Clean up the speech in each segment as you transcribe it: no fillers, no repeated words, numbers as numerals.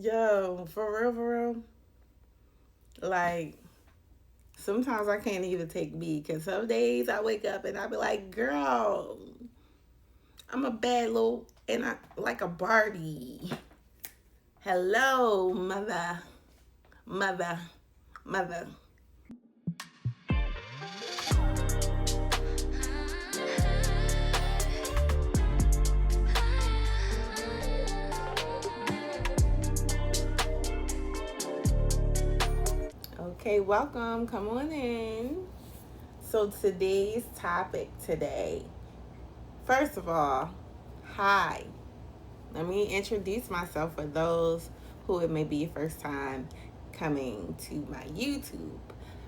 Yo, for real, like sometimes I can't even take me because some days I wake up and I be like, girl, I'm a bad little and I like a Barbie. Hello, mother, mother. Okay, welcome. Come on in. So today's topic today. First of all, hi. Let me introduce myself for those who it may be your first time coming to my YouTube.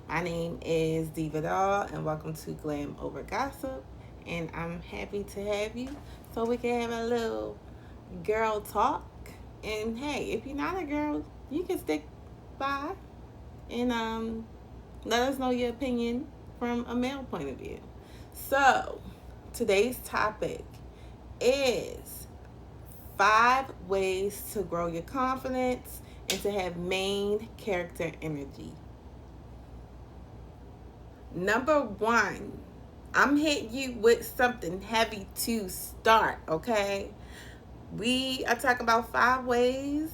My name is Diva Doll, and welcome to Glam Over Gossip. And I'm happy to have you so we can have a little girl talk. And hey, if you're not a girl, you can stick by and let us know your opinion from a male point of view. So, today's topic is 5 ways to grow your confidence and to have main character energy. Number one, I'm hitting you with something heavy to start, okay? We are talking about 5 ways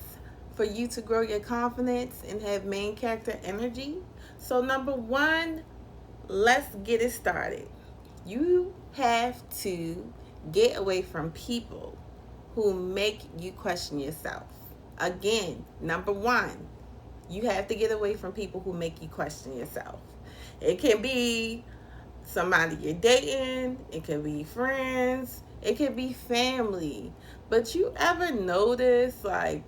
for you to grow your confidence and have main character energy. So, number one, let's get it started. You have to get away from people who make you question yourself. Again, number one, you have to get away from people who make you question yourself. It can be somebody you're dating, it can be friends, it can be family. But you ever notice like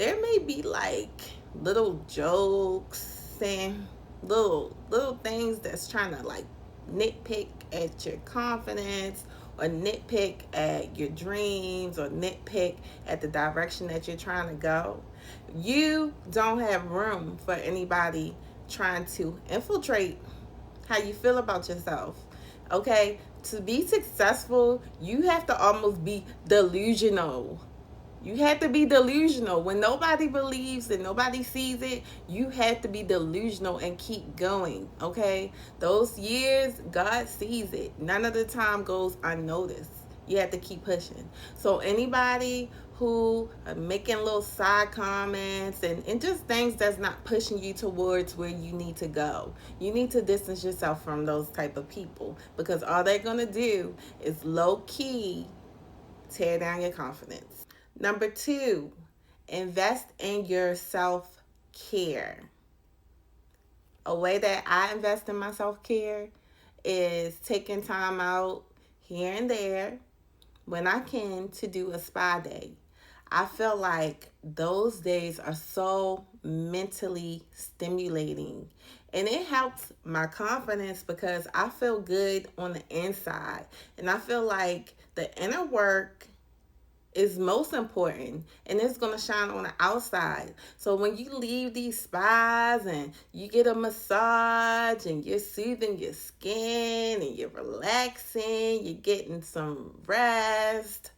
there may be like little jokes and little things that's trying to like nitpick at your confidence or nitpick at your dreams or nitpick at the direction that you're trying to go. You don't have room for anybody trying to infiltrate how you feel about yourself. Okay? To be successful, you have to almost be delusional. You have to be delusional. When nobody believes and nobody sees it, you have to be delusional and keep going. Okay? Those years, God sees it. None of the time goes unnoticed. You have to keep pushing. So anybody who are making little side comments and just things that's not pushing you towards where you need to go, you need to distance yourself from those type of people because all they're gonna do is low key tear down your confidence. Number two, invest in your self care. A way that I invest in my self care is taking time out here and there when I can to do a spa day. I feel like those days are so mentally stimulating and it helps my confidence because I feel good on the inside and I feel like the inner work is most important and it's going to shine on the outside. So when you leave these spas and you get a massage and you're soothing your skin and you're relaxing, you're getting some rest,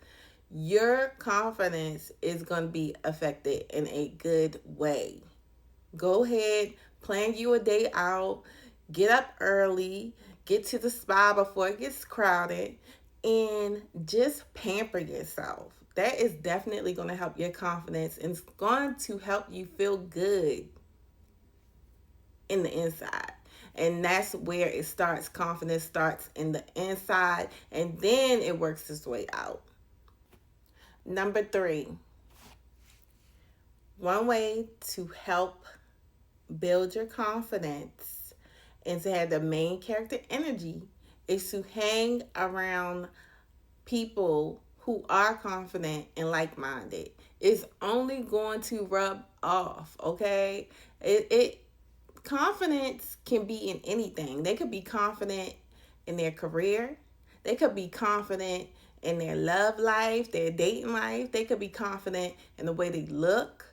your confidence is going to be affected in a good way. Go ahead, plan you a day out, get up early, get to the spa before it gets crowded, and just pamper yourself. That is definitely going to help your confidence and it's going to help you feel good in the inside. And that's where it starts. Confidence starts in the inside and then it works its way out. Number three, one way to help build your confidence and to have the main character energy is to hang around people who are confident and like-minded. It's only going to rub off, okay? It confidence can be in anything. They could be confident in their career. They could be confident in their love life, their dating life. They could be confident in the way they look.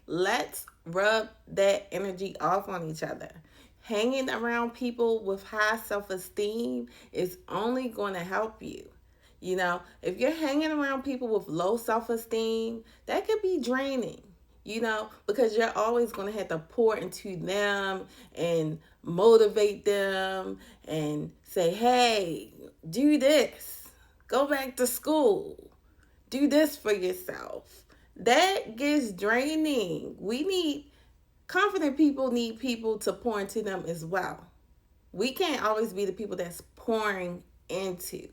Let's rub that energy off on each other. Hanging around people with high self-esteem is only going to help you. You know, if you're hanging around people with low self-esteem, that could be draining. because you're always going to have to pour into them and motivate them and say, hey, do this, go back to school, do this for yourself. That gets draining. Confident people need people to pour into them as well. We can't always be the people that's pouring into.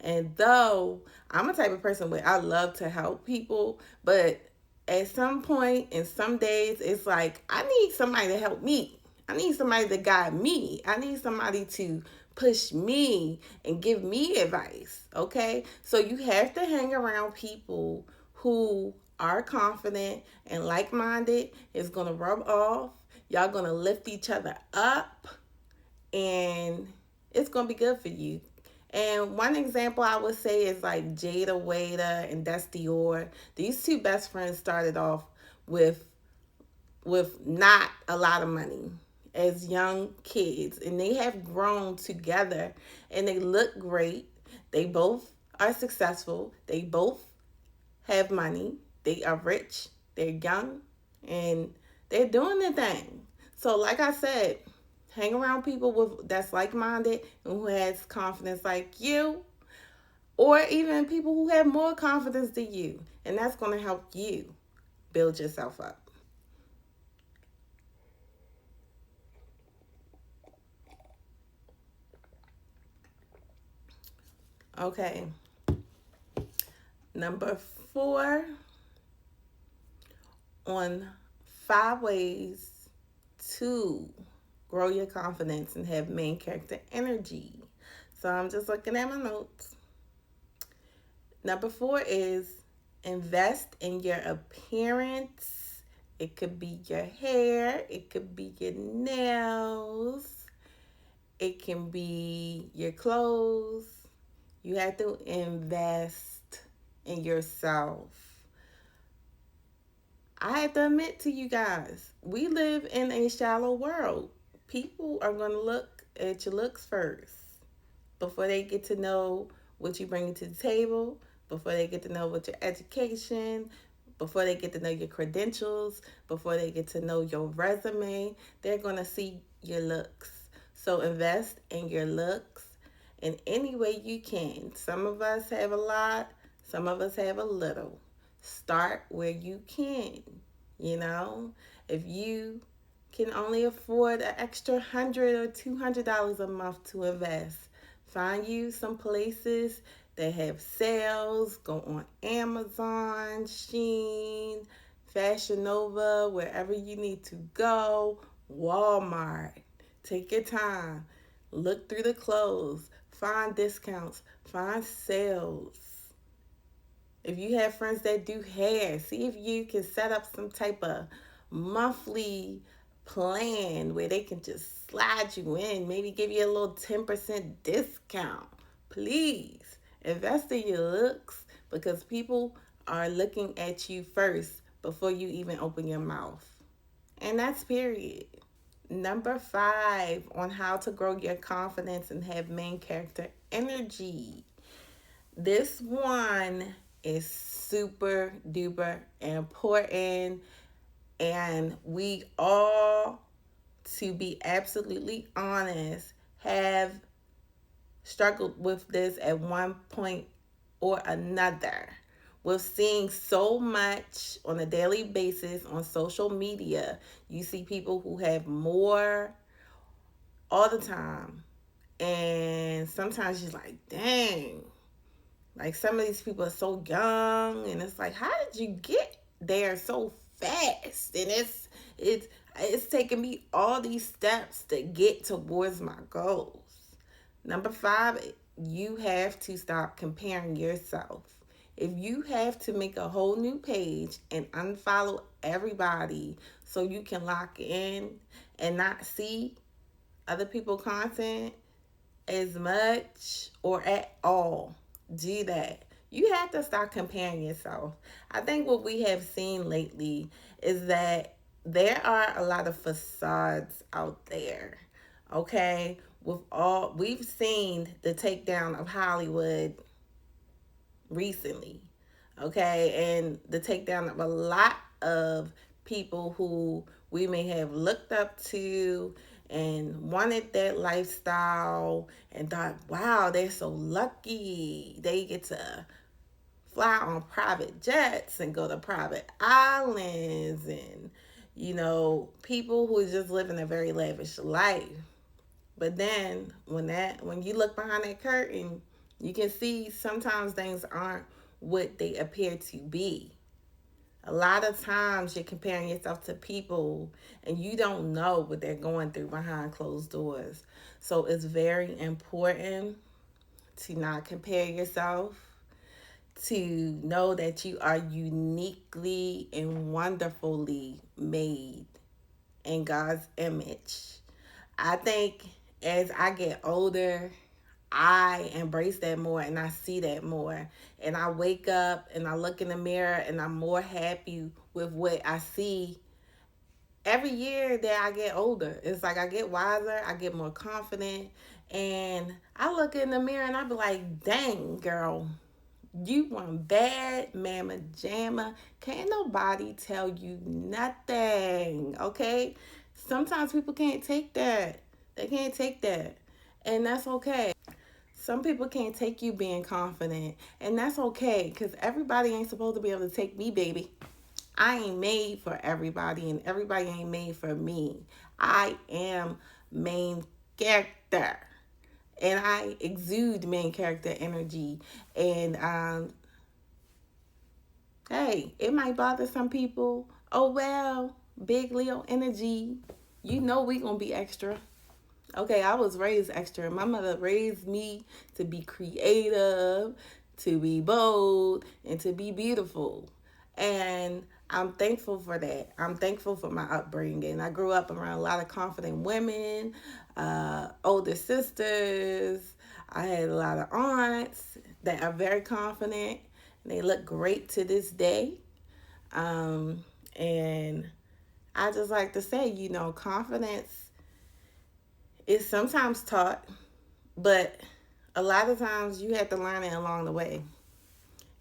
And though I'm a type of person where I love to help people, but at some point in some days, it's like I need somebody to help me. I need somebody to guide me. I need somebody to push me and give me advice. Okay? So you have to hang around people who are confident and like minded. It's going to rub off. Y'all going to lift each other up, and it's gonna be good for you. And one example I would say is like Jada Waiter and Dusty Orr. These two best friends started off with not a lot of money as young kids, and they have grown together, and they look great. They both are successful. They both have money. They are rich. They're young, and they're doing their thing. So, like I said, hang around people that's like-minded and who has confidence like you, or even people who have more confidence than you, and that's going to help you build yourself up. Okay, number 4 on 5 ways to grow your confidence and have main character energy. So I'm just looking at my notes. Number 4 is invest in your appearance. It could be your hair, it could be your nails, it can be your clothes. You have to invest in yourself. I have to admit to you guys, we live in a shallow world. People are going to look at your looks first before they get to know what you bring to the table, before they get to know what your education, before they get to know your credentials, before they get to know your resume. They're going to see your looks. So invest in your looks in any way you can. Some of us have a lot, some of us have a little. Start where you can. If you can only afford an extra $100 or $200 a month to invest, find you some places that have sales. Go on Amazon, Shein, Fashion Nova, wherever you need to go. Walmart. Take your time. Look through the clothes. Find discounts. Find sales. If you have friends that do hair, see if you can set up some type of monthly plan where they can just slide you in, maybe give you a little 10% discount. Please invest in your looks, because people are looking at you first before you even open your mouth. And that's period. Number 5 on how to grow your confidence and have main character energy. This one is super duper important, and we all, to be absolutely honest, have struggled with this at one point or another. We're seeing so much on a daily basis on social media. You see people who have more all the time, and sometimes you're like, dang, like some of these people are so young, and it's like, how did you get there so fast? And it's taking me all these steps to get towards my goals. Number 5, you have to stop comparing yourself. If you have to make a whole new page and unfollow everybody so you can lock in and not see other people's content as much or at all, do that. You have to stop comparing yourself. I think what we have seen lately is that there are a lot of facades out there. Okay? We've seen the takedown of Hollywood recently. Okay? And the takedown of a lot of people who we may have looked up to and wanted that lifestyle and thought, wow, they're so lucky. They get to fly on private jets and go to private islands and, people who are just living a very lavish life. But then when you look behind that curtain, you can see sometimes things aren't what they appear to be. A lot of times you're comparing yourself to people and you don't know what they're going through behind closed doors. So it's very important to not compare yourself, to know that you are uniquely and wonderfully made in God's image. I think as I get older, I embrace that more and I see that more. And I wake up and I look in the mirror and I'm more happy with what I see every year that I get older. It's like I get wiser, I get more confident, and I look in the mirror and I be like, dang, girl, you one bad mama jamma. Can't nobody tell you nothing, okay? Sometimes people can't take that. They can't take that. And that's okay. Some people can't take you being confident. And that's okay because everybody ain't supposed to be able to take me, baby. I ain't made for everybody and everybody ain't made for me. I am main character and I exude main character energy. And hey, it might bother some people. Oh well, big Leo energy. You know we gonna be extra. Okay, I was raised extra. My mother raised me to be creative, to be bold, and to be beautiful. And I'm thankful for that. I'm thankful for my upbringing. I grew up around a lot of confident women, older sisters. I had a lot of aunts that are very confident. And they look great to this day. And I just like to say, confidence is sometimes taught, but a lot of times you have to learn it along the way.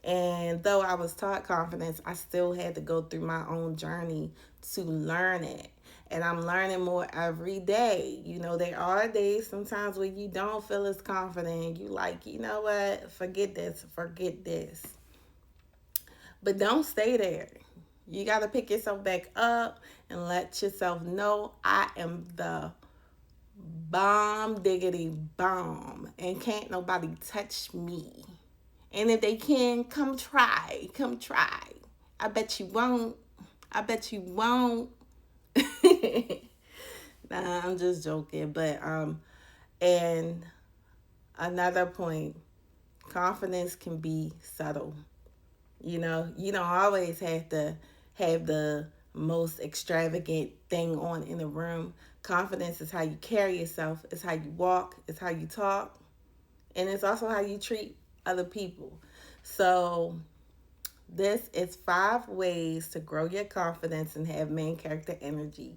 And though I was taught confidence, I still had to go through my own journey to learn it. And I'm learning more every day. There are days sometimes when you don't feel as confident. You like, you know what? Forget this, forget this. But don't stay there. You got to pick yourself back up and let yourself know I am the bomb diggity bomb and can't nobody touch me. And if they can, come try. Come try. I bet you won't. I bet you won't. Nah, I'm just joking. But and another point, confidence can be subtle. You don't always have to have the most extravagant thing on in the room. Confidence is how you carry yourself, it's how you walk, it's how you talk, and it's also how you treat other people. So, this is 5 ways to grow your confidence and have main character energy.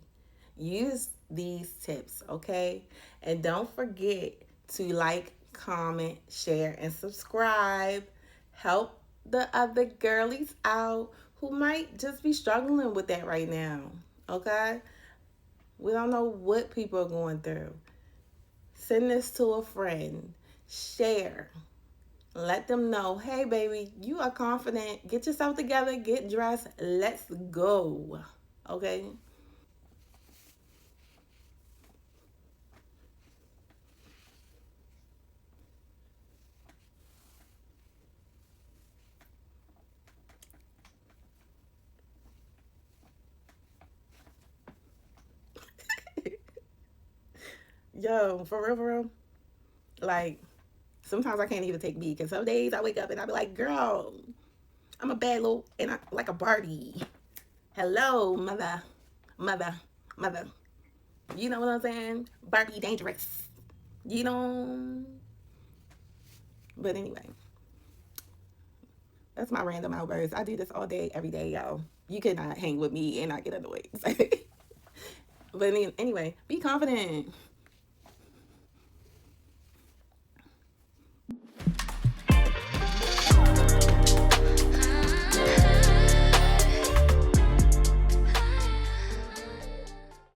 Use these tips, okay? And don't forget to like, comment, share, and subscribe. Help the other girlies out who might just be struggling with that right now, okay? We don't know what people are going through. Send this to a friend. Share. Let them know, hey, baby, you are confident. Get yourself together. Get dressed. Let's go. Okay? Yo, for real. Like, sometimes I can't even take me because some days I wake up and I be like, girl, I'm a bad little, and I like a Barbie. Hello, mother, mother, mother. You know what I'm saying? Barbie dangerous. You know. But anyway, that's my random outburst. I do this all day, every day, y'all. You cannot hang with me and not get annoyed. But anyway, be confident.